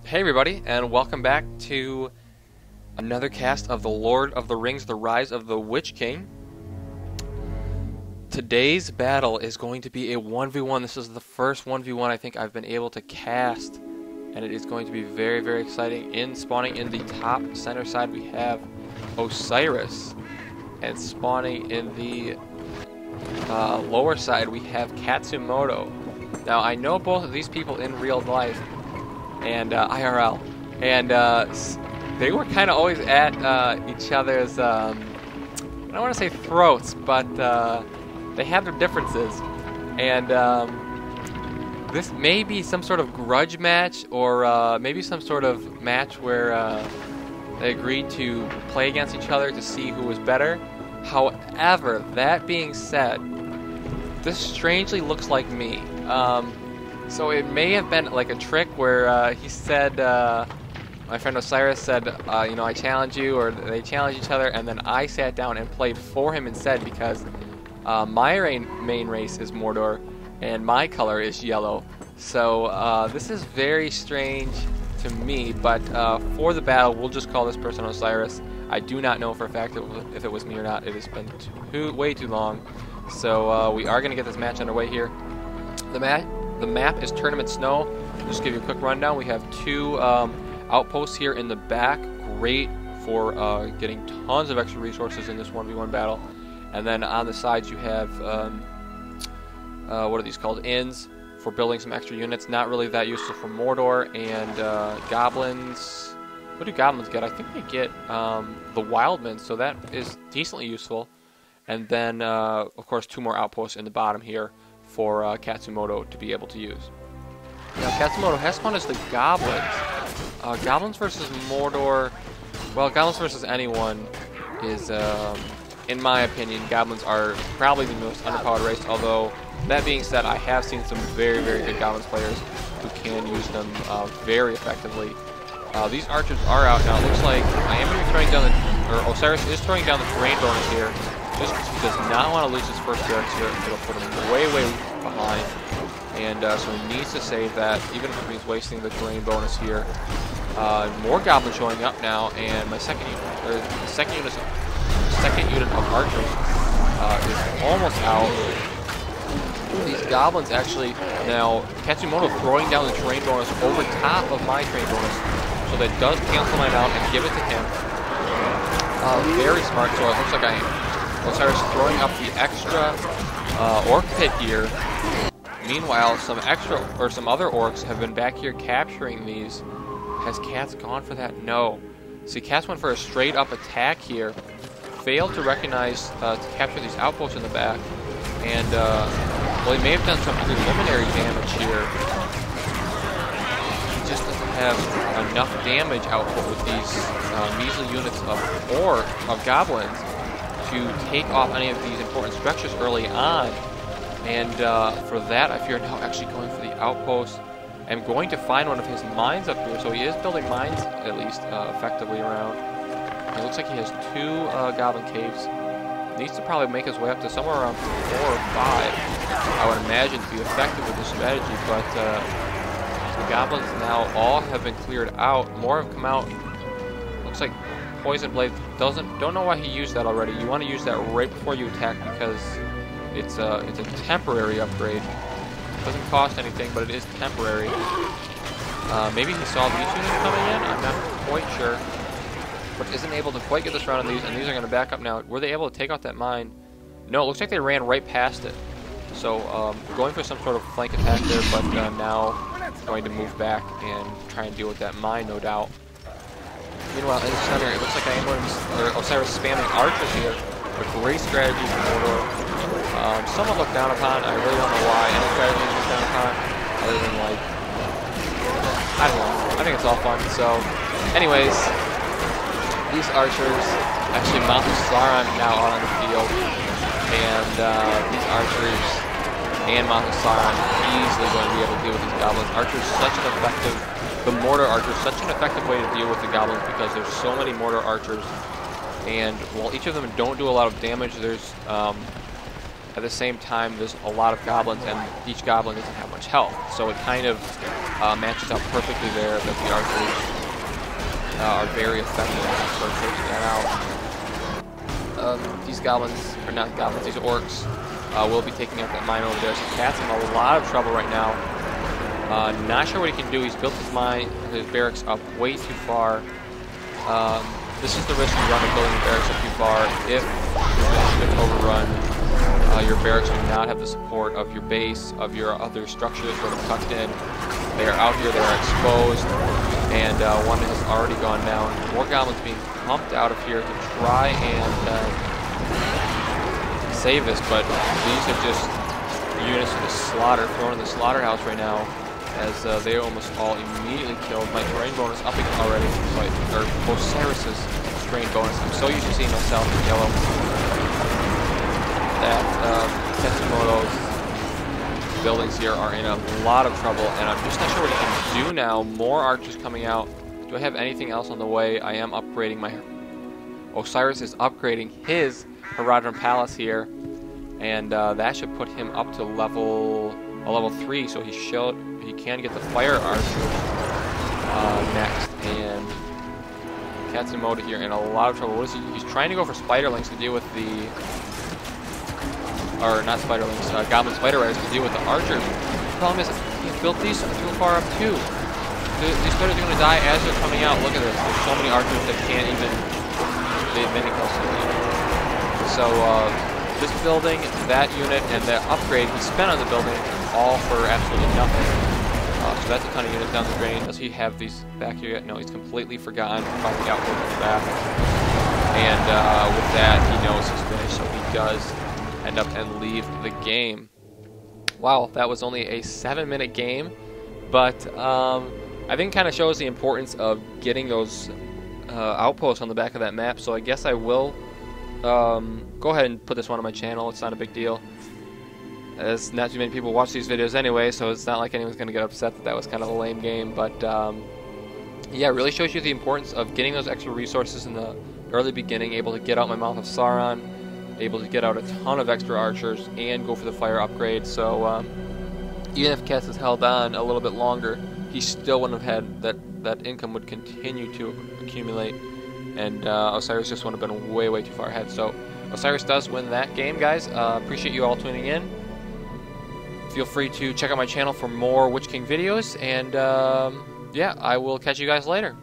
Hey everybody, and welcome back to another cast of The Lord of the Rings, The Rise of the Witch King. Today's battle is going to be a 1v1. This is the first 1v1 I think I've been able to cast, and it is going to be very, very exciting. Spawning in the top center side we have Osiris, and spawning in the lower side we have Katsumoto. Now I know both of these people in real life and IRL, and they were kind of always at each other's, I don't want to say throats, but they have their differences, and this may be some sort of grudge match, or maybe some sort of match where they agreed to play against each other to see who was better. However, that being said, this strangely looks like me. So it may have been like a trick where he said, my friend Osiris said, you know, I challenge you, or they challenged each other, and then I sat down and played for him instead because my main race is Mordor and my color is yellow. So this is very strange to me, but for the battle, we'll just call this person Osiris. I do not know for a fact if it was me or not. It has been way too long. So we are going to get this match underway here. The map is Tournament Snow. Just give you a quick rundown. We have two outposts here in the back. Great for getting tons of extra resources in this 1v1 battle. And then on the sides you have, what are these called? Inns for building some extra units. Not really that useful for Mordor. And goblins. What do goblins get? I think they get the Wildmen, so that is decently useful. And then, of course, two more outposts in the bottom here for Katsumoto to be able to use. Now, Katsumoto has spawned as the goblins. Goblins versus Mordor, well, goblins versus anyone is, in my opinion, goblins are probably the most underpowered race, although, that being said, I have seen some very, very good goblins players who can use them very effectively. These archers are out now. It looks like I am going to be throwing down Osiris is throwing down the terrain bonus here, just because he does not want to lose his first barracks here. It'll put him way, way behind. And so he needs to save that, even if he's wasting the terrain bonus here. More goblins showing up now, and my second unit of archers is almost out. These goblins actually, now Katsumoto throwing down the terrain bonus over top of my terrain bonus, so that does cancel mine out and give it to him. Very smart, so it looks like Osiris throwing up the extra orc pit here. Meanwhile, some other orcs have been back here capturing these. Has Cats gone for that? No. See, Cats went for a straight up attack here. Failed to recognize to capture these outposts in the back. And, well, he may have done some preliminary damage here. He just doesn't have enough damage output with these measly units of goblins to take off any of these important structures early on. And for that, I fear now actually going for the outpost. I'm going to find one of his mines up here, so he is building mines at least effectively around. It looks like he has two goblin caves. Needs to probably make his way up to somewhere around 4 or 5, I would imagine, to be effective with this strategy, but the goblins now all have been cleared out. More have come out. Looks like Poison Blade don't know why he used that already. You want to use that right before you attack because it's a temporary upgrade. Doesn't cost anything, but it is temporary. Maybe he saw these units coming in, I'm not quite sure. But isn't able to quite get this round on these, and these are going to back up now. Were they able to take out that mine? No, it looks like they ran right past it. So going for some sort of flank attack there, but now going to move back and try and deal with that mine, no doubt. Meanwhile, in the center, it looks like Osiris spamming archers here. A great strategy for Mordor. Somewhat looked down upon. I really don't know why any strategy is looked down upon, other than, like, I don't know. I think it's all fun. So, anyways, these archers, actually Mount Sauron now out on the field, and these archers and Mount Sauron easily going to be able to deal with these goblins. The Mordor archers, such an effective way to deal with the goblins because there's so many Mordor archers, and while each of them don't do a lot of damage, there's At the same time, there's a lot of goblins, and each goblin doesn't have much health. So it kind of matches up perfectly there that the archers are very effective for taking that out. These goblins, or not goblins, these orcs will be taking out that mine over there. So Cat's in a lot of trouble right now. Not sure what he can do. He's built his barracks up way too far. This is the risk you run of building the barracks up too far. If you get overrun, your barracks do not have the support of your base, of your other structures that are tucked in. They are out here, they are exposed, and one has already gone down. More goblins being pumped out of here to try and save this, but these are just units to the slaughter, thrown in the slaughterhouse right now, as they are almost all immediately killed. My terrain bonus upping already, or Osiris's terrain bonus. I'm so used to seeing myself in yellow that Katsumoto's buildings here are in a lot of trouble, and I'm just not sure what he can do now. More archers coming out. Do I have anything else on the way? I am upgrading my... Osiris is upgrading his Herodron Palace here, and that should put him up to level 3, so he can get the fire archer next. And Katsumoto here in a lot of trouble. What is he? He's trying to go for spiderlings to deal with the... Or not spiderlings, goblin spider riders to deal with the archers. The problem is, he's built these too far up too. These spiders are going to die as they're coming out. Look at this. There's so many archers that can't even evade many kills. So this building, that unit, and that upgrade he spent on the building all for absolutely nothing. So that's a ton of units down the drain. Does he have these back here yet? No, he's completely forgotten about the outwork in the back. And with that, he knows he's finished, so he does end up and leave the game. Wow, that was only a 7-minute game, but I think it kind of shows the importance of getting those outposts on the back of that map. So I guess I will go ahead and put this one on my channel. It's not a big deal, as not too many people watch these videos anyway, so it's not like anyone's going to get upset that that was kind of a lame game. But yeah, it really shows you the importance of getting those extra resources in the early beginning, able to get out my Mouth of Sauron, able to get out a ton of extra archers, and go for the fire upgrade. So even if Kess has held on a little bit longer, he still wouldn't have had that income would continue to accumulate, and Osiris just would have been way too far ahead. So Osiris does win that game, guys. Appreciate you all tuning in. Feel free to check out my channel for more Witch King videos, and yeah, I will catch you guys later.